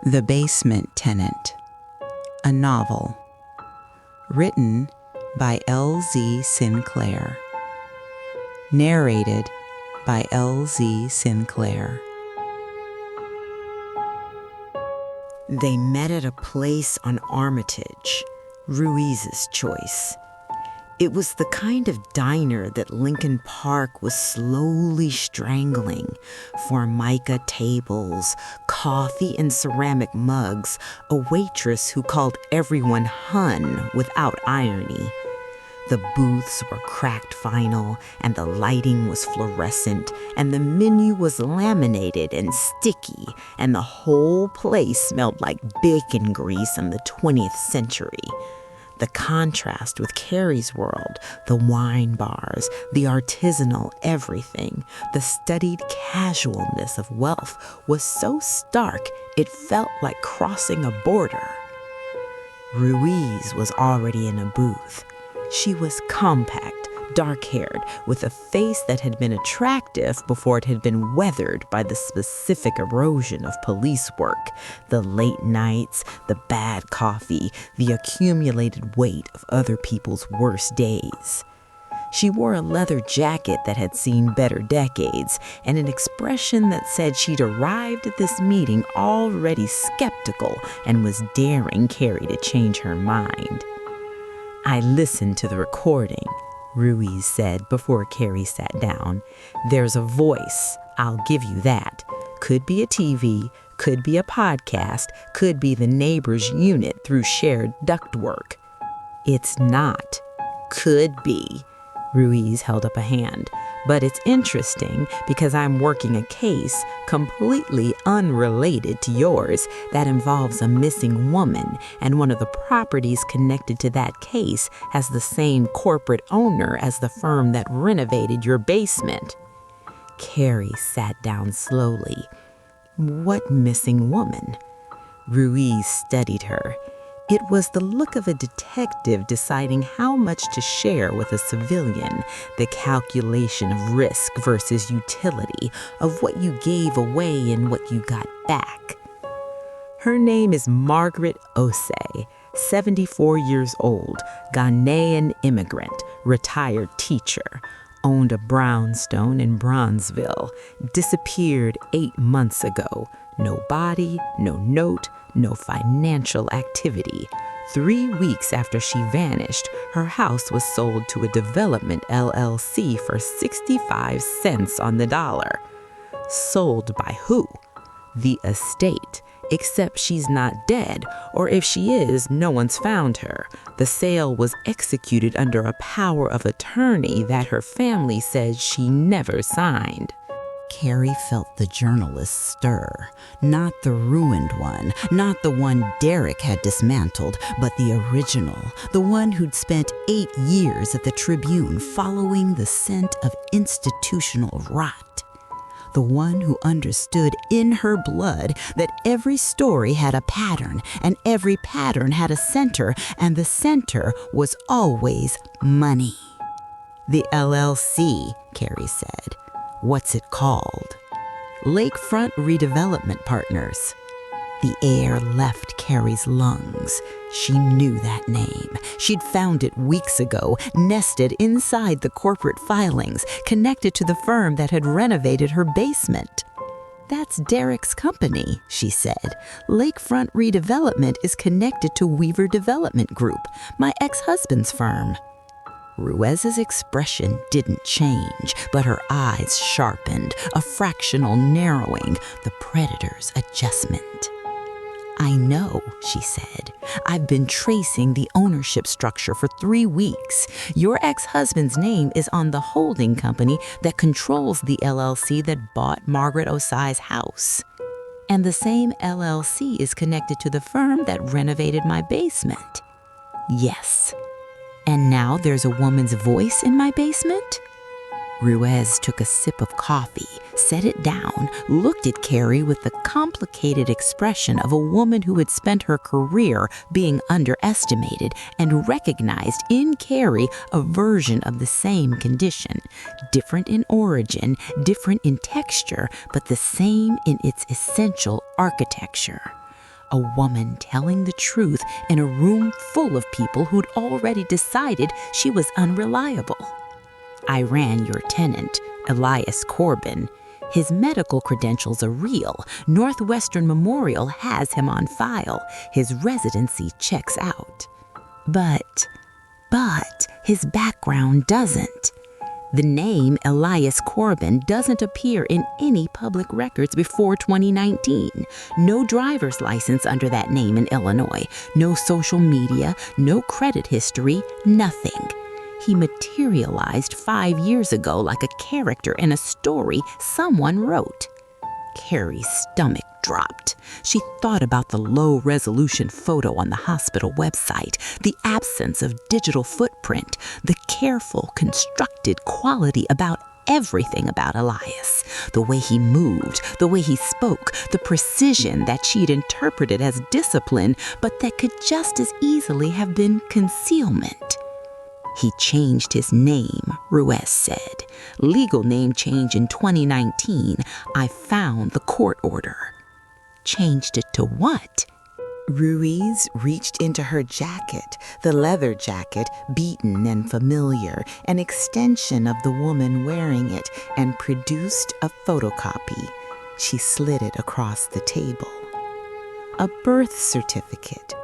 The Basement Tenant, a novel, written by L.Z. Sinclaire, narrated by L.Z. Sinclaire. They met at a place on Armitage, Ruiz's choice. It was the kind of diner that Lincoln Park was slowly strangling. Formica tables, coffee in ceramic mugs, a waitress who called everyone Hun without irony. The booths were cracked vinyl, and the lighting was fluorescent, and the menu was laminated and sticky, and the whole place smelled like bacon grease in the 20th century. The contrast with Carrie's world, the wine bars, the artisanal everything, the studied casualness of wealth was so stark it felt like crossing a border. Ruiz was already in a booth. She was compact, dark-haired, with a face that had been attractive before it had been weathered by the specific erosion of police work, the late nights, the bad coffee, the accumulated weight of other people's worst days. She wore a leather jacket that had seen better decades and an expression that said she'd arrived at this meeting already skeptical and was daring Carrie to change her mind. "I listened to the recording," Ruiz said before Carrie sat down. "There's a voice, I'll give you that. Could be a TV, could be a podcast, could be the neighbor's unit through shared ductwork." "It's not. Could be." Ruiz held up a hand. "But it's interesting because I'm working a case completely unrelated to yours that involves a missing woman, and one of the properties connected to that case has the same corporate owner as the firm that renovated your basement." Carrie sat down slowly. "What missing woman?" Ruiz studied her. It was the look of a detective deciding how much to share with a civilian, the calculation of risk versus utility, of what you gave away and what you got back. "Her name is Margaret Osei, 74 years old, Ghanaian immigrant, retired teacher, owned a brownstone in Bronzeville, disappeared 8 months ago. No body, no note, no financial activity. 3 weeks after she vanished, her house was sold to a development LLC for 65 cents on the dollar. Sold by who? The estate. Except she's not dead, or if she is, no one's found her. The sale was executed under a power of attorney that her family says she never signed." Carrie felt the journalist stir. Not the ruined one, not the one Derek had dismantled, but the original, the one who'd spent 8 years at the Tribune following the scent of institutional rot. The one who understood in her blood that every story had a pattern, and every pattern had a center, and the center was always money. "The LLC," Carrie said. "What's it called?" "Lakefront Redevelopment Partners." The air left Carrie's lungs. She knew that name. She'd found it weeks ago, nested inside the corporate filings, connected to the firm that had renovated her basement. "That's Derek's company," she said. "Lakefront Redevelopment is connected to Weaver Development Group, my ex-husband's firm." Ruiz's expression didn't change, but her eyes sharpened, a fractional narrowing, the predator's adjustment. "I know," she said. "I've been tracing the ownership structure for 3 weeks. Your ex-husband's name is on the holding company that controls the LLC that bought Margaret Osei's house. And the same LLC is connected to the firm that renovated my basement." "Yes. And now there's a woman's voice in my basement?" Ruiz took a sip of coffee, set it down, looked at Carrie with the complicated expression of a woman who had spent her career being underestimated and recognized in Carrie a version of the same condition, different in origin, different in texture, but the same in its essential architecture. a woman telling the truth in a room full of people who'd already decided she was unreliable. I ran your tenant, Elias Corbin. His medical credentials are real. Northwestern Memorial has him on file. His residency checks out. But his background doesn't. The name Elias Corbin doesn't appear in any public records before 2019. No driver's license under that name in Illinois. No social media, no credit history, nothing. He materialized 5 years ago like a character in a story someone wrote. Carrie's stomach dropped. She thought about the low-resolution photo on the hospital website, the absence of digital footprint, the careful, constructed quality about everything about Elias. The way he moved, the way he spoke, the precision that she'd interpreted as discipline, but that could just as easily have been concealment. He changed his name, Ruiz said. Legal name change in 2019. I found the court order. Changed it to what? Ruiz reached into her jacket, the leather jacket, beaten and familiar, an extension of the woman wearing it, and produced a photocopy. She slid it across the table. A birth certificate.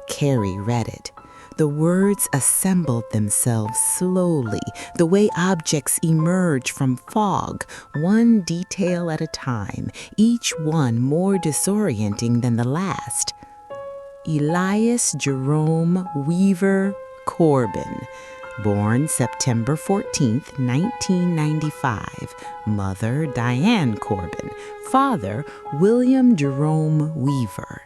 Carrie read it. The words assembled themselves slowly, the way objects emerge from fog, one detail at a time, each one more disorienting than the last. Elias Jerome Weaver Corbin, born September 14th, 1995. Mother Diane Corbin, father William Jerome Weaver.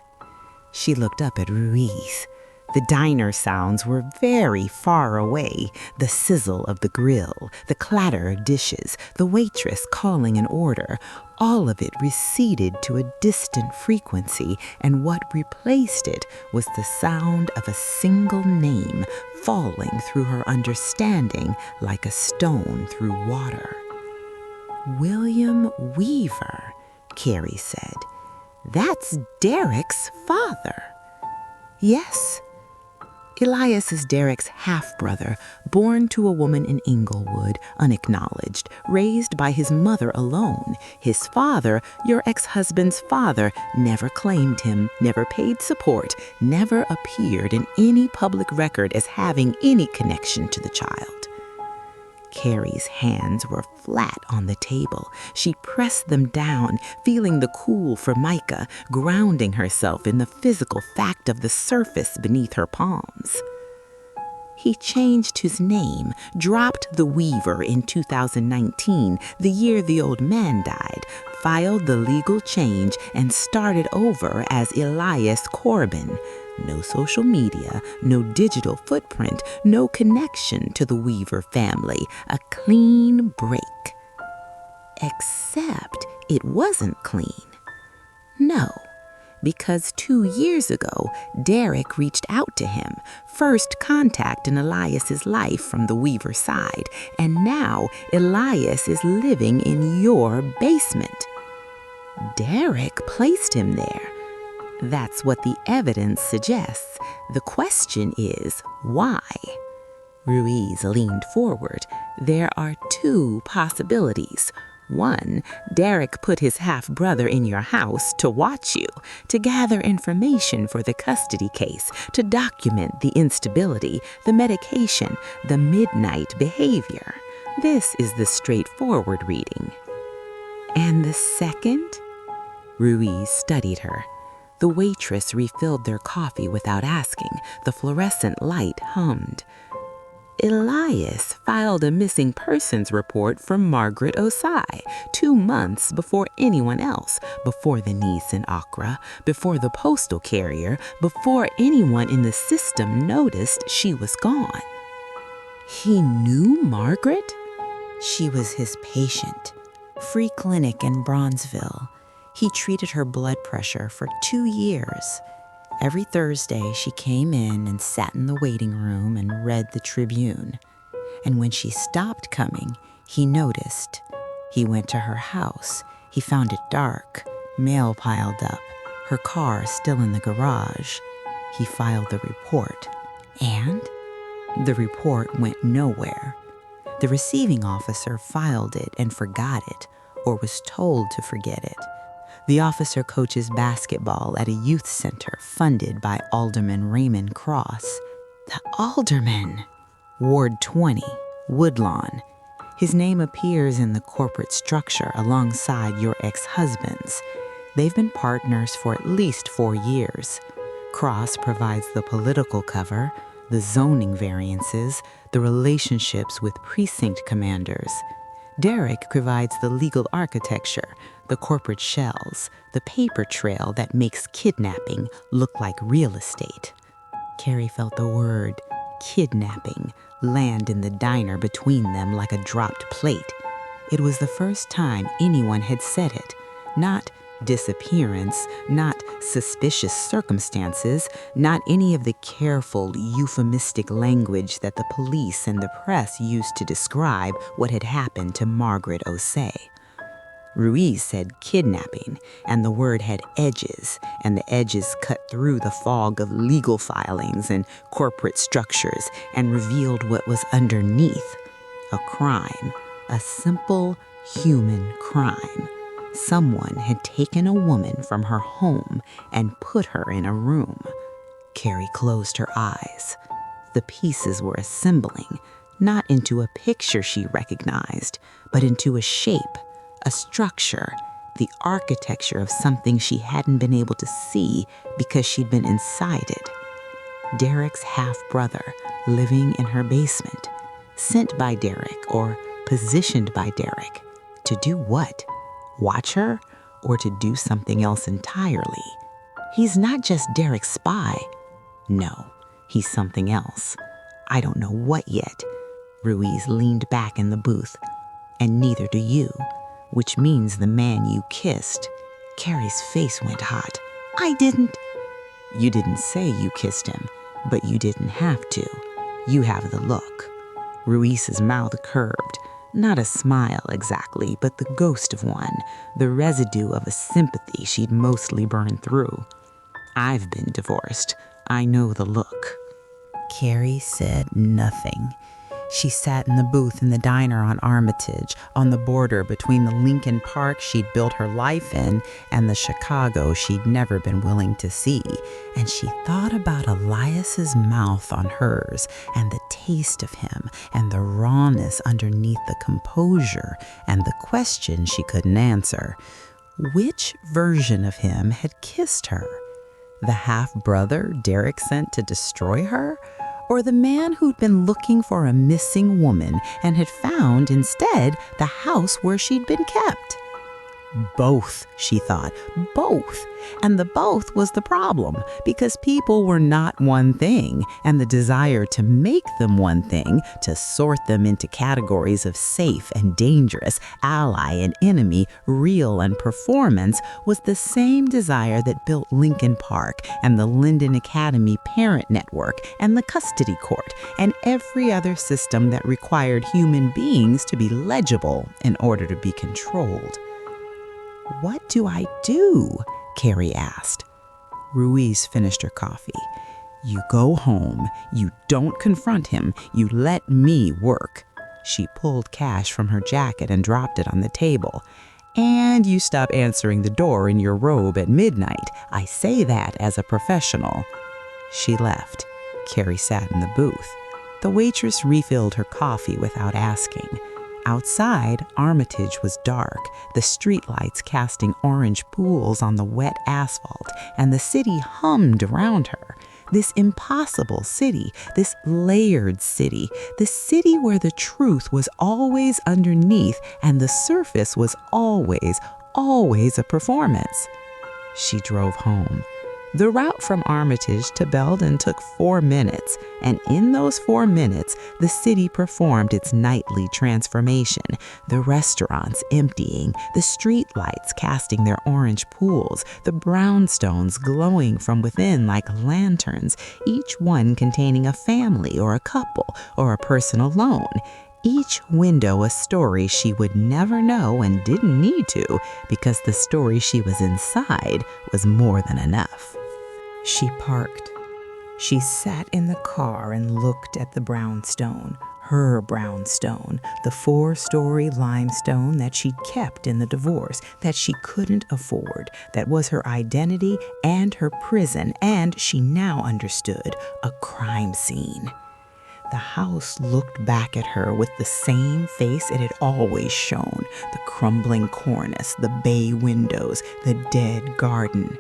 She looked up at Ruiz. The diner sounds were very far away, the sizzle of the grill, the clatter of dishes, the waitress calling an order. All of it receded to a distant frequency, and what replaced it was the sound of a single name falling through her understanding like a stone through water. William Weaver, Carrie said. That's Derek's father. Yes. Elias is Derek's half-brother, born to a woman in Inglewood, unacknowledged, raised by his mother alone. His father, your ex-husband's father, never claimed him, never paid support, never appeared in any public record as having any connection to the child. Carrie's hands were flat on the table. She pressed them down, feeling the cool formica, grounding herself in the physical fact of the surface beneath her palms. He changed his name, dropped the Weaver in 2019, the year the old man died, filed the legal change, and started over as Elias Corbin. No social media, no digital footprint, no connection to the Weaver family. A clean break. Except it wasn't clean. No, because 2 years ago, Derek reached out to him, first contact in Elias's life from the Weaver side, and now Elias is living in your basement. Derek placed him there. That's what the evidence suggests. The question is, why? Ruiz leaned forward. There are 2 possibilities. 1, Derek put his half-brother in your house to watch you, to gather information for the custody case, to document the instability, the medication, the midnight behavior. This is the straightforward reading. And the second? Ruiz studied her. The waitress refilled their coffee without asking. The fluorescent light hummed. Elias filed a missing persons report for Margaret Osai 2 months before anyone else, before the niece in Accra, before the postal carrier, before anyone in the system noticed she was gone. He knew Margaret? She was his patient. Free clinic in Bronzeville. He treated her blood pressure for 2 years. Every Thursday, she came in and sat in the waiting room and read the Tribune. And when she stopped coming, he noticed. He went to her house. He found it dark, mail piled up. her car still in the garage. He filed the report. And the report went nowhere. The receiving officer filed it and forgot it, or was told to forget it. The officer coaches basketball at a youth center funded by Alderman Raymond Cross. The alderman! Ward 20, Woodlawn. His name appears in the corporate structure alongside your ex-husband's. They've been partners for at least 4 years. Cross provides the political cover, the zoning variances, the relationships with precinct commanders. Derek provides the legal architecture, the corporate shells, the paper trail that makes kidnapping look like real estate. Carrie felt the word kidnapping land in the diner between them like a dropped plate. It was the first time anyone had said it, not disappearance, not suspicious circumstances, not any of the careful, euphemistic language that the police and the press used to describe what had happened to Margaret Osei. Ruiz said kidnapping, and the word had edges, and the edges cut through the fog of legal filings and corporate structures and revealed what was underneath: a crime, a simple human crime. Someone had taken a woman from her home and put her in a room. Carrie closed her eyes. The pieces were assembling, not into a picture she recognized, but into a shape, a structure, the architecture of something she hadn't been able to see because she'd been inside it. Derek's half-brother living in her basement, sent by Derek or positioned by Derek. To do what? Watch her, or to do something else entirely? He's not just Derek's spy. No, he's something else. I don't know what yet. Ruiz leaned back in the booth. And neither do you, which means the man you kissed. Carrie's face went hot. I didn't. You didn't say you kissed him, but you didn't have to. You have the look. Ruiz's mouth curved. Not a smile exactly, but the ghost of one, the residue of a sympathy she'd mostly burned through. I've been divorced. I know the look. Carrie said nothing. She sat in the booth in the diner on Armitage, on the border between the Lincoln Park she'd built her life in and the Chicago she'd never been willing to see. And she thought about Elias's mouth on hers and the taste of him and the rawness underneath the composure and the question she couldn't answer. Which version of him had kissed her? The half-brother Derek sent to destroy her? Or the man who'd been looking for a missing woman and had found instead the house where she'd been kept? Both, she thought, both. And the both was the problem, because people were not one thing, and the desire to make them one thing, to sort them into categories of safe and dangerous, ally and enemy, real and performance, was the same desire that built Lincoln Park and the Linden Academy parent network and the custody court and every other system that required human beings to be legible in order to be controlled. What do I do? Carrie asked. Ruiz finished her coffee. You go home. You don't confront him. You let me work. She pulled cash from her jacket and dropped it on the table. And you stop answering the door in your robe at midnight. I say that as a professional. She left. Carrie sat in the booth. The waitress refilled her coffee without asking. Outside, Armitage was dark, the streetlights casting orange pools on the wet asphalt, and the city hummed around her. This impossible city, this layered city, the city where the truth was always underneath and the surface was always a performance. She drove home. The route from Armitage to Belden took 4 minutes, and in those 4 minutes, the city performed its nightly transformation, the restaurants emptying, the street lights casting their orange pools, the brownstones glowing from within like lanterns, each one containing a family or a couple or a person alone. Each window a story she would never know and didn't need to, because the story she was inside was more than enough. She parked. She sat in the car and looked at the brownstone, her brownstone, the 4-story limestone that she'd kept in the divorce, that she couldn't afford, that was her identity and her prison, and she now understood, a crime scene. The house looked back at her with the same face it had always shown, the crumbling cornice, the bay windows, the dead garden.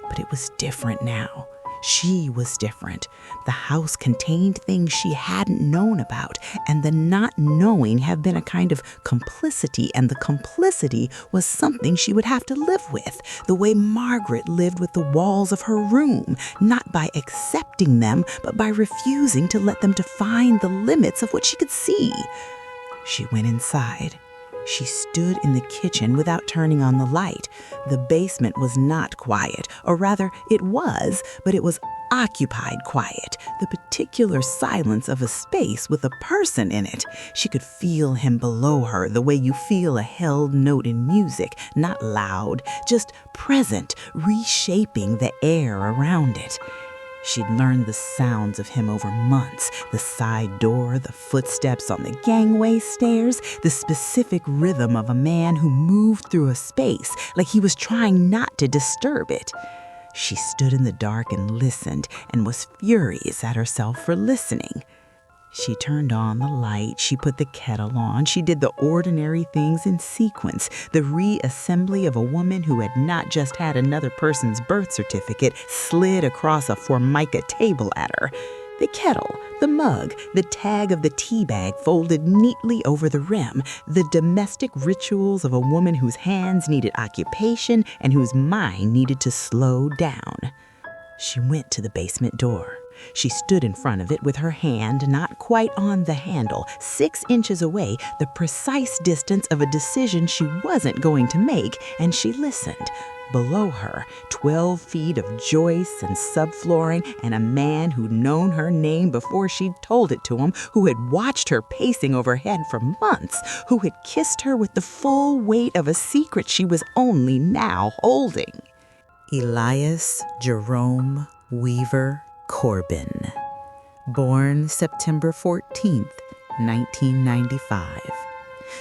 But it was different now. She was different. The house contained things she hadn't known about, and the not knowing had been a kind of complicity, and the complicity was something she would have to live with, the way Margaret lived with the walls of her room, not by accepting them, but by refusing to let them define the limits of what she could see. She went inside. She stood in the kitchen without turning on the light. The basement was not quiet, or rather, it was, but it was occupied quiet, the particular silence of a space with a person in it. She could feel him below her the way you feel a held note in music, not loud, just present, reshaping the air around it. She'd learned the sounds of him over months, the side door, the footsteps on the gangway stairs, the specific rhythm of a man who moved through a space like he was trying not to disturb it. She stood in the dark and listened, and was furious at herself for listening. She turned on the light, she put the kettle on, she did the ordinary things in sequence, the reassembly of a woman who had not just had another person's birth certificate slid across a Formica table at her. The kettle, the mug, the tag of the tea bag folded neatly over the rim, the domestic rituals of a woman whose hands needed occupation and whose mind needed to slow down. She went to the basement door. She stood in front of it with her hand not quite on the handle, 6 inches away, the precise distance of a decision she wasn't going to make, and she listened. Below her, 12 feet of joists and subflooring, and a man who'd known her name before she'd told it to him, who had watched her pacing overhead for months, who had kissed her with the full weight of a secret she was only now holding. Elias Jerome Weaver Corbin, born September 14th, 1995.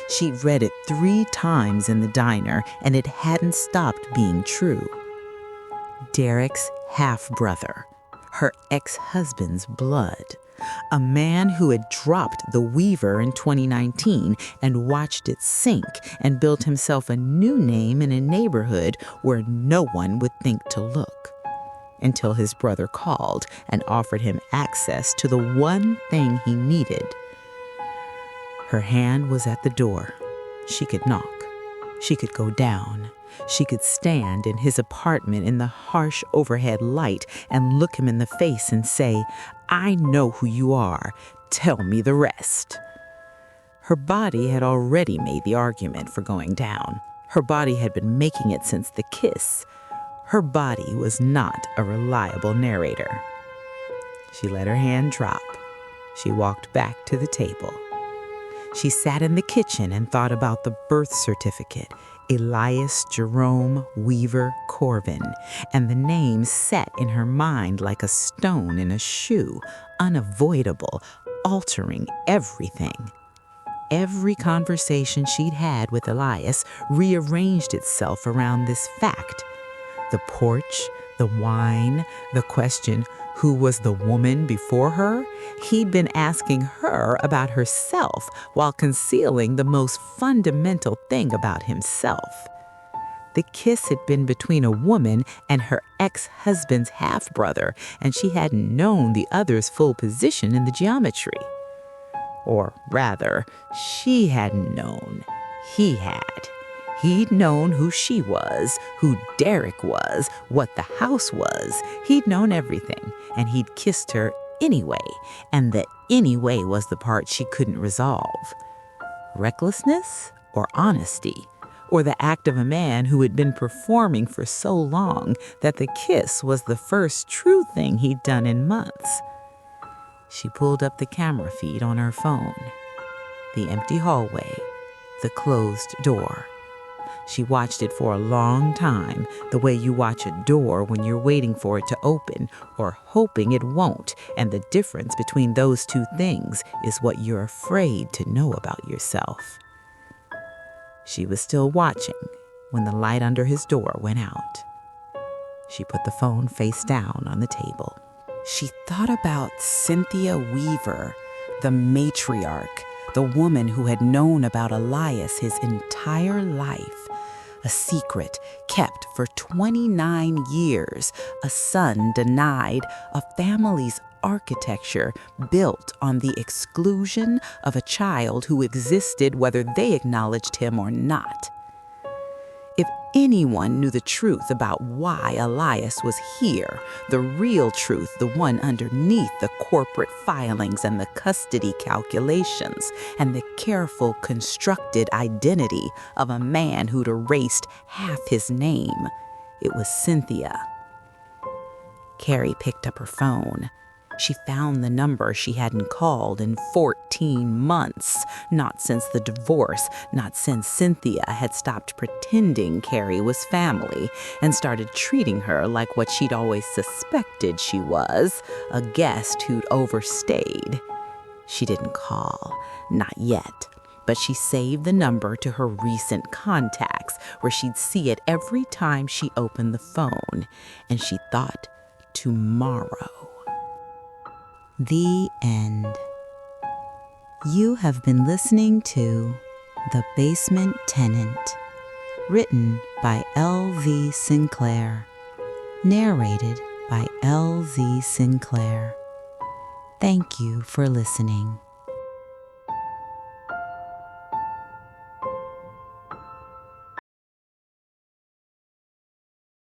She'd read it 3 times in the diner, and it hadn't stopped being true. Derek's half-brother, her ex-husband's blood, a man who had dropped the Weaver in 2019 and watched it sink and built himself a new name in a neighborhood where no one would think to look. Until his brother called and offered him access to the one thing he needed. Her hand was at the door. She could knock. She could go down. She could stand in his apartment in the harsh overhead light and look him in the face and say, "I know who you are. Tell me the rest." Her body had already made the argument for going down. Her body had been making it since the kiss. Her body was not a reliable narrator. She let her hand drop. She walked back to the table. She sat in the kitchen and thought about the birth certificate, Elias Jerome Weaver Corbin, and the name set in her mind like a stone in a shoe, unavoidable, altering everything. Every conversation she'd had with Elias rearranged itself around this fact. The porch, the wine, the question, who was the woman before her? He'd been asking her about herself while concealing the most fundamental thing about himself. The kiss had been between a woman and her ex-husband's half-brother, and she hadn't known the other's full position in the geometry. Or rather, she hadn't known. He had. He'd known who she was, who Derek was, what the house was. He'd known everything, and he'd kissed her anyway, and the anyway was the part she couldn't resolve. Recklessness or honesty? Or the act of a man who had been performing for so long that the kiss was the first true thing he'd done in months? She pulled up the camera feed on her phone. the empty hallway, the closed door. She watched it for a long time, the way you watch a door when you're waiting for it to open or hoping it won't, and the difference between those two things is what you're afraid to know about yourself. She was still watching when the light under his door went out. She put the phone face down on the table. She thought about Cynthia Weaver, the matriarch, the woman who had known about Elias his entire life. A secret kept for 29 years, a son denied, a family's architecture built on the exclusion of a child who existed whether they acknowledged him or not. If anyone knew the truth about why Elias was here, the real truth, the one underneath the corporate filings and the custody calculations and the careful constructed identity of a man who'd erased half his name, it was Cynthia. Carrie picked up her phone. She found the number she hadn't called in 14 months, not since the divorce, not since Cynthia had stopped pretending Carrie was family and started treating her like what she'd always suspected she was, a guest who'd overstayed. She didn't call, not yet, but she saved the number to her recent contacts, where she'd see it every time she opened the phone, and she thought, tomorrow. The end. You have been listening to The Basement Tenant, written by L.V. Sinclaire, narrated by L.V. Sinclaire. Thank you for listening.